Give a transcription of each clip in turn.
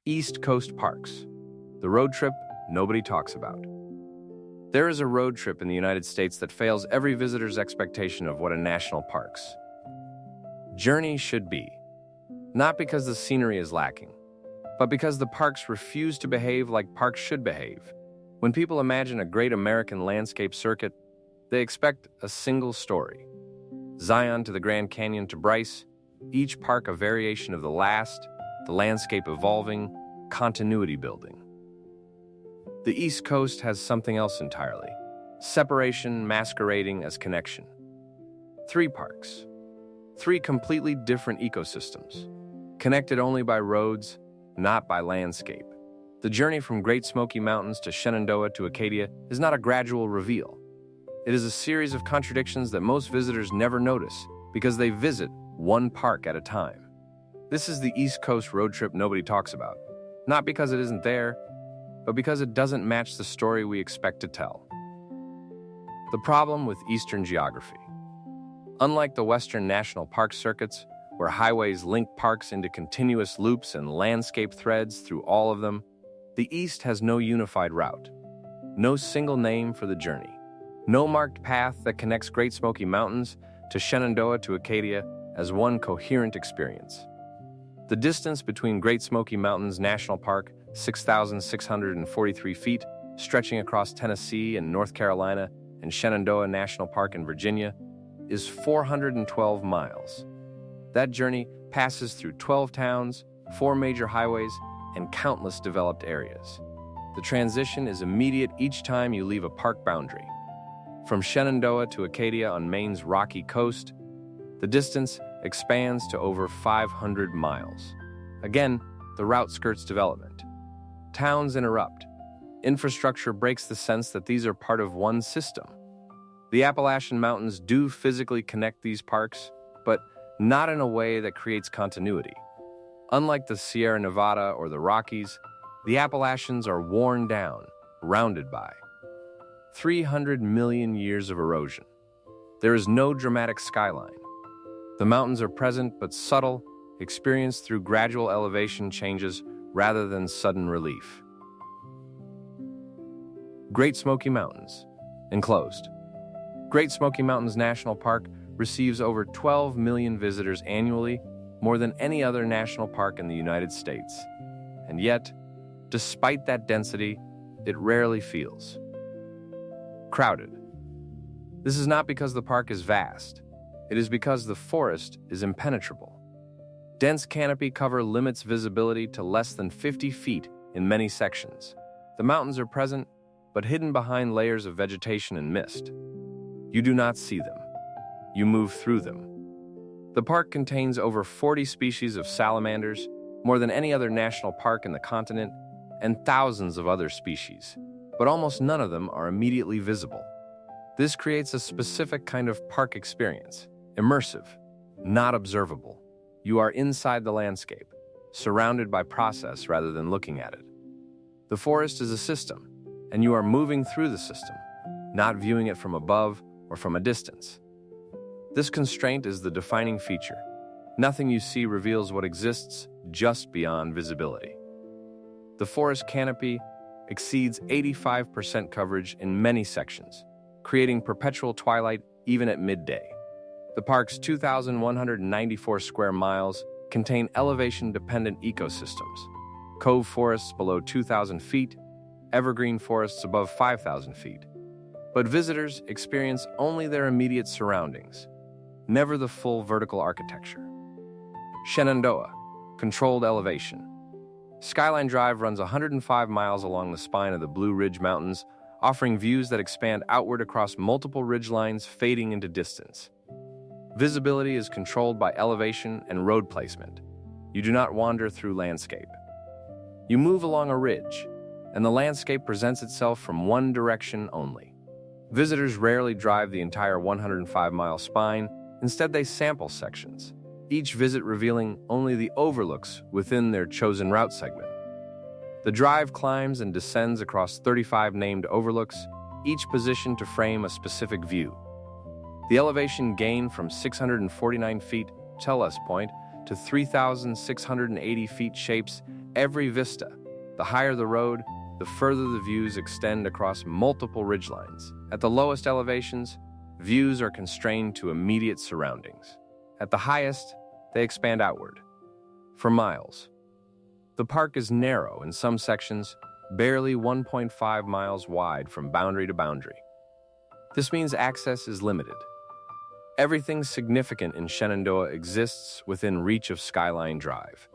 East Coast Parks, the road trip nobody talks about. There is a road trip in the United States that fails every visitor's expectation of what a national park's journey should be. Not because the scenery is lacking, but because the parks refuse to behave like parks should behave. When people imagine a great American landscape circuit, they expect a single story. Zion to the Grand Canyon to Bryce, each park a variation of the last, the landscape evolving, continuity building. The East Coast has something else entirely, separation masquerading as connection. 3 parks, 3 completely different ecosystems, connected only by roads, not by landscape. The journey from Great Smoky Mountains to Shenandoah to Acadia is not a gradual reveal. It is a series of contradictions that most visitors never notice because they visit one park at a time. This is the East Coast road trip nobody talks about, not because it isn't there, but because it doesn't match the story we expect to tell. The problem with Eastern geography. Unlike the Western national park circuits, where highways link parks into continuous loops and landscape threads through all of them, the East has no unified route, no single name for the journey, no marked path that connects Great Smoky Mountains to Shenandoah to Acadia as one coherent experience. The distance between Great Smoky Mountains National Park, 6,643 feet, stretching across Tennessee and North Carolina, and Shenandoah National Park in Virginia, is 412 miles. That journey passes through 12 towns, 4 major highways, and countless developed areas. The transition is immediate each time you leave a park boundary. From Shenandoah to Acadia on Maine's rocky coast, the distance expands to over 500 miles. Again, the route skirts development. Towns interrupt. Infrastructure breaks the sense that these are part of one system. The Appalachian Mountains do physically connect these parks, but not in a way that creates continuity. Unlike the Sierra Nevada or the Rockies, the Appalachians are worn down, rounded by 300 million years of erosion. There is no dramatic skyline. The mountains are present but subtle, experienced through gradual elevation changes rather than sudden relief. Great Smoky Mountains, enclosed. Great Smoky Mountains National Park receives over 12 million visitors annually, more than any other national park in the United States. And yet, despite that density, it rarely feels crowded. This is not because the park is vast. It is because the forest is impenetrable. Dense canopy cover limits visibility to less than 50 feet in many sections. The mountains are present, but hidden behind layers of vegetation and mist. You do not see them. You move through them. The park contains over 40 species of salamanders, more than any other national park in the continent, and thousands of other species, but almost none of them are immediately visible. This creates a specific kind of park experience, immersive, not observable. You are inside the landscape, surrounded by process rather than looking at it. The forest is a system, and you are moving through the system, not viewing it from above or from a distance. This constraint is the defining feature. Nothing you see reveals what exists just beyond visibility. The forest canopy exceeds 85% coverage in many sections, creating perpetual twilight even at midday. The park's 2,194 square miles contain elevation-dependent ecosystems, cove forests below 2,000 feet, evergreen forests above 5,000 feet. But visitors experience only their immediate surroundings, never the full vertical architecture. Shenandoah, controlled elevation. Skyline Drive runs 105 miles along the spine of the Blue Ridge Mountains, offering views that expand outward across multiple ridgelines fading into distance. Visibility is controlled by elevation and road placement. You do not wander through landscape. You move along a ridge, and the landscape presents itself from one direction only. Visitors rarely drive the entire 105-mile spine. Instead, they sample sections, each visit revealing only the overlooks within their chosen route segment. The drive climbs and descends across 35 named overlooks, each positioned to frame a specific view. The elevation gain from 649 feet, Tellus Point, to 3,680 feet shapes every vista. The higher the road, the further the views extend across multiple ridgelines. At the lowest elevations, views are constrained to immediate surroundings. At the highest, they expand outward, for miles. The park is narrow in some sections, barely 1.5 miles wide from boundary to boundary. This means access is limited. Everything significant in Shenandoah exists within reach of Skyline Drive.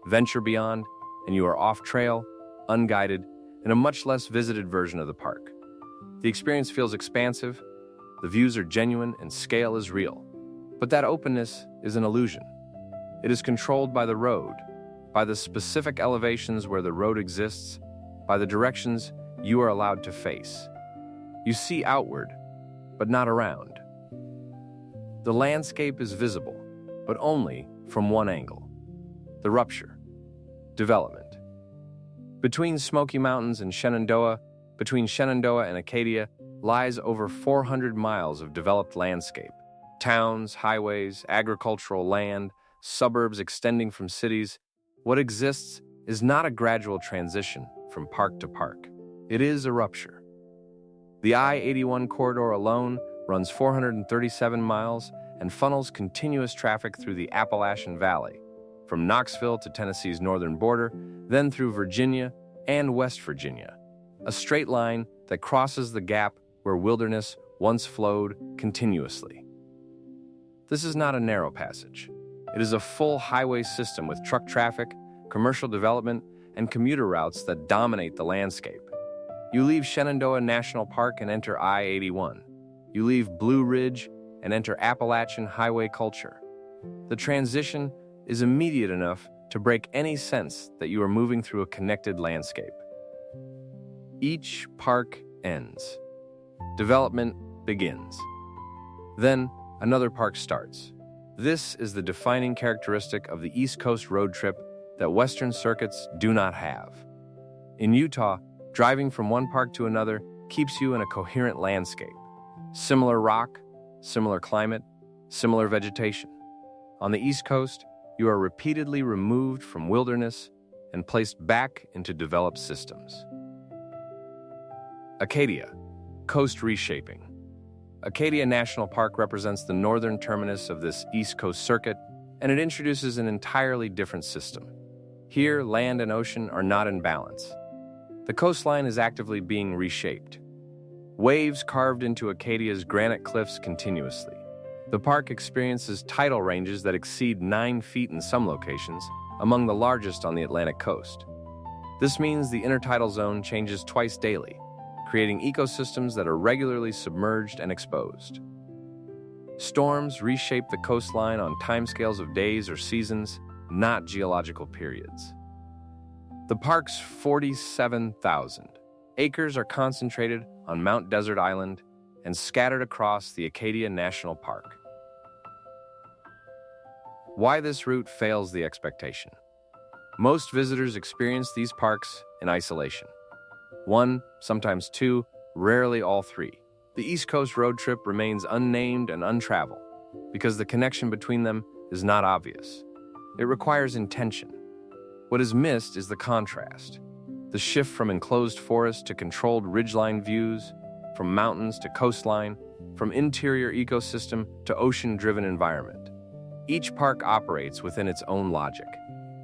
Venture beyond, and you are off-trail, unguided, in a much less visited version of the park. The experience feels expansive, the views are genuine, and scale is real. But that openness is an illusion. It is controlled by the road, by the specific elevations where the road exists, by the directions you are allowed to face. You see outward, but not around. The landscape is visible, but only from one angle. The rupture. Development. Between Smoky Mountains and Shenandoah, between Shenandoah and Acadia, lies over 400 miles of developed landscape. Towns, highways, agricultural land, suburbs extending from cities. What exists is not a gradual transition from park to park. It is a rupture. The I-81 corridor alone runs 437 miles and funnels continuous traffic through the Appalachian Valley, from Knoxville to Tennessee's northern border, then through Virginia and West Virginia, a straight line that crosses the gap where wilderness once flowed continuously. This is not a narrow passage. It is a full highway system with truck traffic, commercial development, and commuter routes that dominate the landscape. You leave Shenandoah National Park and enter I-81. You leave Blue Ridge and enter Appalachian highway culture. The transition is immediate enough to break any sense that you are moving through a connected landscape. Each park ends. Development begins. Then another park starts. This is the defining characteristic of the East Coast road trip that Western circuits do not have. In Utah, driving from one park to another keeps you in a coherent landscape. Similar rock, similar climate, similar vegetation. On the East Coast, you are repeatedly removed from wilderness and placed back into developed systems. Acadia, coast reshaping. Acadia National Park represents the northern terminus of this East Coast circuit, and it introduces an entirely different system. Here, land and ocean are not in balance. The coastline is actively being reshaped. Waves carved into Acadia's granite cliffs continuously. The park experiences tidal ranges that exceed 9 feet in some locations, among the largest on the Atlantic coast. This means the intertidal zone changes twice daily, creating ecosystems that are regularly submerged and exposed. Storms reshape the coastline on timescales of days or seasons, not geological periods. The park's 47,000 acres are concentrated on Mount Desert Island and scattered across the Acadia National Park. Why this route fails the expectation. Most visitors experience these parks in isolation. 1, sometimes 2, rarely all 3. The East Coast road trip remains unnamed and untraveled because the connection between them is not obvious. It requires intention. What is missed is the contrast. The shift from enclosed forest to controlled ridgeline views, from mountains to coastline, from interior ecosystem to ocean-driven environment. Each park operates within its own logic.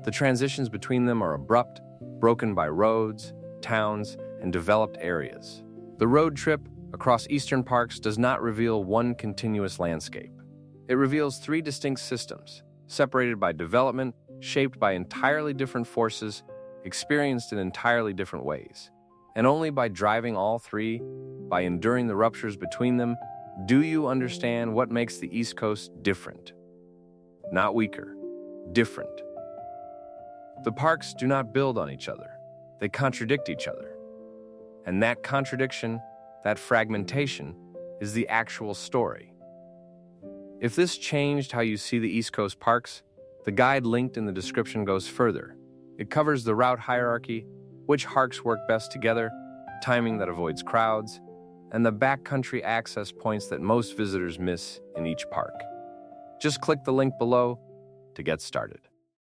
The transitions between them are abrupt, broken by roads, towns, and developed areas. The road trip across eastern parks does not reveal one continuous landscape. It reveals 3 distinct systems, separated by development, shaped by entirely different forces, experienced in entirely different ways. And only by driving all 3, by enduring the ruptures between them, do you understand what makes the East Coast different. Not weaker, different. The parks do not build on each other. They contradict each other. And that contradiction, that fragmentation, is the actual story. If this changed how you see the East Coast parks, the guide linked in the description goes further. It covers the route hierarchy, which parks work best together, timing that avoids crowds, and the backcountry access points that most visitors miss in each park. Just click the link below to get started.